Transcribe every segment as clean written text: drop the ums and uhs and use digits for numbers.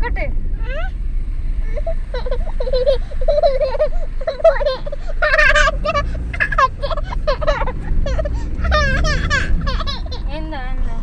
നോക്കട്ടെ. എന്താ എന്താ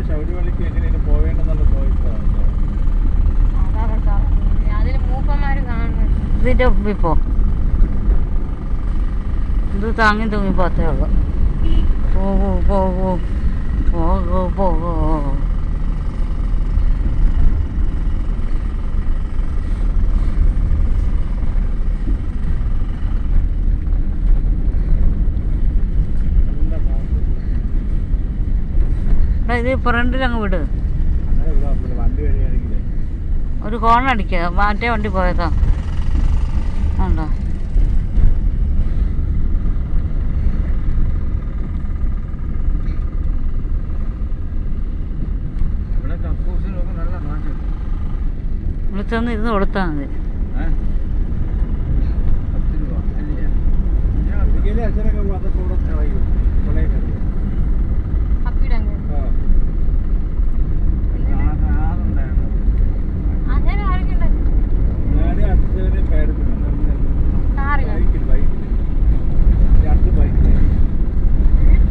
ശബരിമലയ്ക്ക് എങ്ങനെയാണ് പോവേണ്ടെന്നുള്ള ചോദിച്ചതാണ്. അതിന് മൂപ്പന്മാര് കാണുന്നു. ഇതിന്റെ ഒപ്പിപ്പോ ഇത് താങ്ങി തൂങ്ങി പോത്തേ ഉള്ളു. പോകൂ പോകൂ പോകൂ പോകൂ. ഇത് ഫ്രണ്ടിലങ്ങ് വിട്. ഒരു ഹോൺ അടിക്കുക. മറ്റേ വണ്ടി പോയതാ ഉണ്ടോ? വിളിച്ചൊന്ന് ഇരുന്ന് കൊടുത്താൽ മതി.